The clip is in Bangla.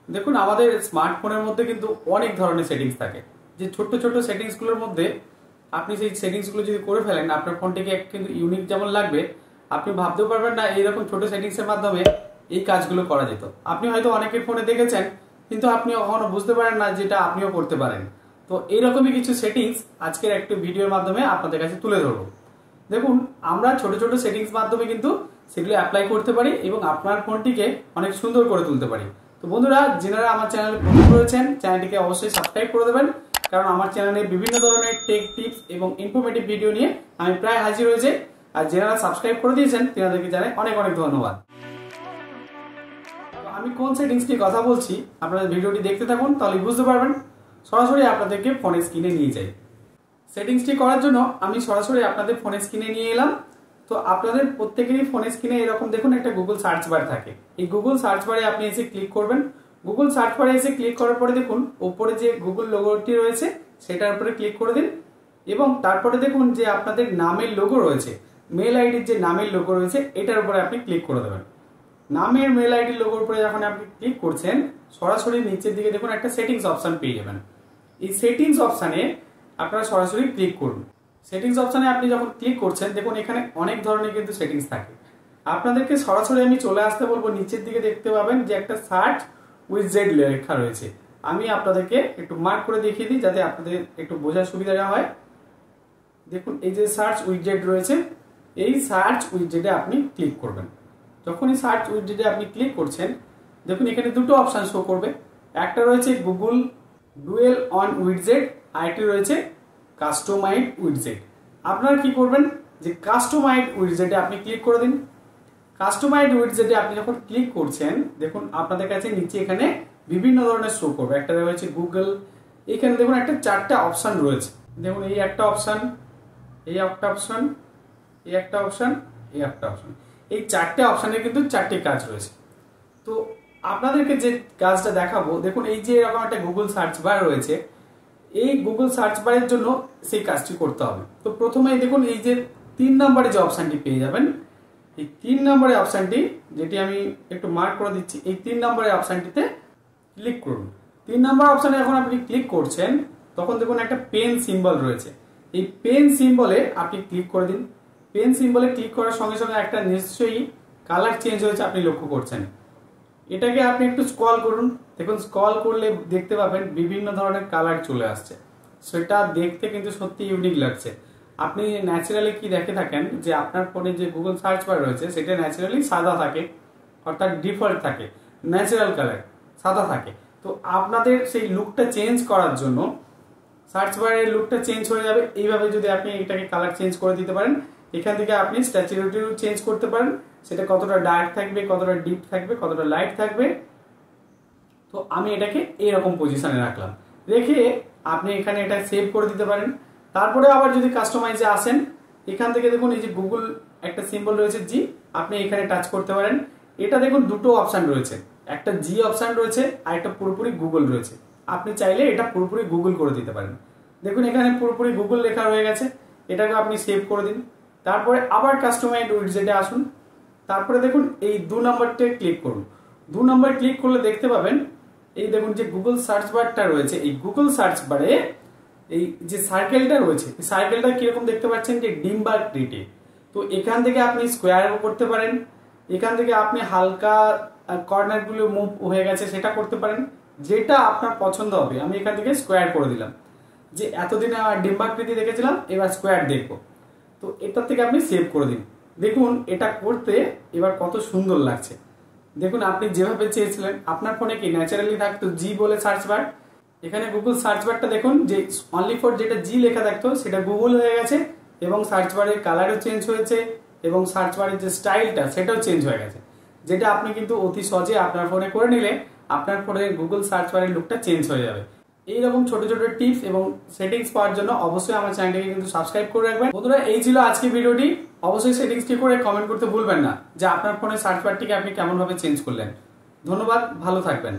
দেখুন আমাদের স্মার্টফোনের মধ্যে কিন্তু অনেক ধরনের সেটিংস থাকে, যে ছোট্ট ছোট্ট সেটিংসগুলোর মধ্যে আপনি সেই সেটিংসগুলো যদি করে ফেলেন আপনার ফোনটিকে কিন্তু ইউনিক যেমন লাগবে, আপনি ভাবতেও পারবেন না এইরকম ছোট সেটিংসের মাধ্যমে এই কাজগুলো করা যেত। আপনি হয়তো অনেকের ফোনে দেখেছেন কিন্তু আপনি কখনো বুঝতে পারেন না যেটা আপনিও করতে পারেন। তো এইরকমই কিছু সেটিংস আজকের একটু ভিডিওর মাধ্যমে আপনাদের কাছে তুলে ধরবো। দেখুন আমরা ছোট ছোট সেটিংস মাধ্যমে কিন্তু সেগুলো অ্যাপ্লাই করতে পারি এবং আপনার ফোনটিকে অনেক সুন্দর করে তুলতে পারি। তো বন্ধুরা, যারা আমার চ্যানেলে প্রথম রয়েছেন চ্যানেলটিকে অবশ্যই সাবস্ক্রাইব করে দেবেন, কারণ আমার চ্যানেলে বিভিন্ন ধরনের টেক টিপস এবং ইনফরমেটিভ ভিডিও নিয়ে আমি প্রায় হাজির হয়েছে। আর যারা সাবস্ক্রাইব করে দিয়েছেন তাদেরকে জানাই অনেক অনেক ধন্যবাদ। আমি কোন সেটিংস নিয়ে কথা বলছি আপনারা ভিডিওটি দেখতে থাকুন, তাহলে বুঝতে পারবেন। সরাসরি আপনাদেরকে ফোনের স্ক্রিনে নিয়ে যাই। সেটিংসটি করার জন্য আমি সরাসরি আপনাদের ফোনের স্ক্রিনে নিয়ে এলাম। তো আপনাদের প্রত্যেকেরই ফোনের স্ক্রিনে এরকম দেখুন একটা গুগল সার্চ বার থাকে। এই গুগল সার্চ বারে আপনি এসে ক্লিক করবেন। গুগল সার্চ বারে এসে ক্লিক করার পরে দেখুন উপরে যে গুগল লোগোটি রয়েছে সেটার উপরে ক্লিক করে দিন এবং তারপরে দেখুন যে আপনাদের নামের লোগো রয়েছে, মেল আইডির যে নামের লোগো রয়েছে এটার উপরে আপনি ক্লিক করে দেবেন। নামের মেল আইডির লোগোর উপরে যখন আপনি ক্লিক করছেন সরাসরি নিচের দিকে দেখুন একটা সেটিংস অপশন পেয়ে যাবেন। এই সেটিংস অপশানে আপনারা সরাসরি ক্লিক করুন। সেটিংস অপশানে আপনি যখন ক্লিক করছেন দেখুন এখানে অনেক ধরনের কিন্তু সেটিংস থাকে। আপনাদেরকে সরাসরি আমি চলে আসতে বলবো, নিচের দিকে দেখতে পাবেন যে একটা সার্চ উইজেট লেখা রয়েছে। আমি আপনাদেরকে একটু মার্ক করে দেখিয়ে দিই যাতে আপনাদের একটু বোঝার সুবিধা হয়। দেখুন এই যে সার্চ উইজেট রয়েছে, এই সার্চ উইজেটে আপনি ক্লিক করবেন। যখন এই সার্চ উইজেটে আপনি ক্লিক করছেন দেখুন এখানে দুটো অপশান শো করবে। একটা রয়েছে গুগল ডুয়েল অন উইজেট, আরেকটি রয়েছে কাস্টমাইজড উইজেট। আপনারা কি করবেন যে কাস্টমাইজড উইজেটে আপনি ক্লিক করে দিন। কাস্টমাইজড উইজেটে আপনি যখন ক্লিক করছেন দেখুন আপনাদের কাছে নিচে এখানে বিভিন্ন ধরনের শো করবে। একটা রয়েছে গুগল, এখানে দেখুন একটা চারটা অপশন রয়েছে। দেখুন এই একটা অপশন, এই একটা অপশন, এই একটা অপশন, এই একটা অপশন, এই চারটে অপশনের কিন্তু চারটি কাজ রয়েছে। তো আপনাদেরকে যে কাজটা দেখাবো দেখুন এই যে এরকম একটা গুগল সার্চ বার রয়েছে, এই গুগল সার্চ বারের জন্য সেই কাজটি করতে হবে। তো প্রথমে দেখুন এই যে 3 নম্বরে যে অপশানটি পেয়ে যাবেন, এই 3 নম্বরের অপশানটি যেটি আমি একটু মার্ক করে দিচ্ছি, এই 3 নম্বরের অপশানটিতে ক্লিক করুন। 3 নম্বর অপশানে যখন আপনি ক্লিক করছেন তখন দেখুন একটা পেন সিম্বল রয়েছে, এই পেন সিম্বলে আপনি ক্লিক করে দিন। পেন সিম্বলে ক্লিক করার সঙ্গে সঙ্গে একটা নিশ্চয়ই কালার চেঞ্জ হয়েছে আপনি লক্ষ্য করছেন। এটাকে আপনি একটু স্ক্রল করুন, দেখুন স্ক্রল করলে দেখতে পাবেন বিভিন্ন ধরনের কালার চলে আসছে। সেটা দেখতে কিন্তু সত্যি ইউনিক লাগছে। আপনি ন্যাচারালি কি দেখে থাকেন যে আপনার ফোনে যে গুগল সার্চ বার রয়েছে সেটা ন্যাচারালি সাদা থাকে, অর্থাৎ ডিফল্ট থাকে, ন্যাচারাল কালার সাদা থাকে। তো আপনাদের সেই লুকটা চেঞ্জ করার জন্য সার্চ বারের লুকটা চেঞ্জ হয়ে যাবে এইভাবে যদি আপনি এটাকে কালার চেঞ্জ করে দিতে পারেন। এখান থেকে আপনি স্ট্যাচুরিটিও চেঞ্জ করতে পারেন, সেটা কতটা ডার্ক থাকবে, কতটা ডিপ থাকবে, কতটা লাইট থাকবে। তো আমি এটাকে এইরকম পজিশনে রাখলাম, রেখে আপনি এখানে এটা সেভ করে দিতে পারেন। তারপরে আবার যদি কাস্টমাইজে আসেন এখান থেকে দেখুন এই যে গুগল একটা সিম্বল রয়েছে জি, আপনি এখানে টাচ করতে পারেন। এটা দেখুন দুটো অপশান রয়েছে, একটা জি অপশান রয়েছে আর একটা পুরোপুরি গুগল রয়েছে। আপনি চাইলে এটা পুরোপুরি গুগল করে দিতে পারেন। দেখুন এখানে পুরোপুরি গুগল লেখা হয়ে গেছে, এটাকে আপনি সেভ করে দিন। তারপরে আবার কাস্টমাইজড উইজেটে আসুন, তারপরে দেখুন এই 2 নম্বরটা ক্লিক করুন। 2 নম্বর ক্লিক করলে দেখতে পাবেন এই দেখুন যে গুগল সার্চ বারটা রয়েছে, এই গুগল সার্চ বারে এই যে সার্কেলটা রয়েছে, এই সার্কেলটা কিরকম দেখতে পাচ্ছেন যে ডিম বা ক্রিটে। তো এখান থেকে আপনি স্কোয়ারও করতে পারেন, এখান থেকে আপনি হালকা কর্নারগুলো মুভ হয়ে গেছে সেটা করতে পারেন, যেটা আপনার পছন্দ হবে। আমি এখান থেকে স্কোয়ার করে দিলাম, যে এতদিনে আমার ডিম্বাকৃতি দেখেছিলাম এবার স্কোয়ার দেখবো। তো এটার থেকে আপনি সেভ করে দিন। দেখুন এটা করতে এবার কত সুন্দর লাগছে। দেখুন আপনি যেভাবে চেয়েছিলেন আপনার ফোনে কি ন্যাচারালি থাকতো জি বলে সার্চ বার, এখানে গুগল সার্চ বারটা দেখুন যে অনলি ফর যেটা জি লেখা থাকতো সেটা গুগল হয়ে গেছে এবং সার্চ বারের কালারও চেঞ্জ হয়েছে এবং সার্চ বারের যে স্টাইলটা সেটাও চেঞ্জ হয়ে গেছে, যেটা আপনি কিন্তু অতি সহজে আপনার ফোনে করে নিলে আপনার ফোনের গুগল সার্চ বারের লুকটা চেঞ্জ হয়ে যাবে। এইরকম ছোট ছোট টিপস এবং সেটিংস পাওয়ার জন্য অবশ্যই আমার চ্যানেলটিকে কিন্তু সাবস্ক্রাইব করে রাখবেন। বন্ধুরা এই ছিল আজকের ভিডিওটি। অবশ্যই সেটিংসটি করে কমেন্ট করতে ভুলবেন না যে আপনার ফোনের সার্চ বারটিকে আপনি কেমন ভাবে চেঞ্জ করলেন। ধন্যবাদ, ভালো থাকবেন।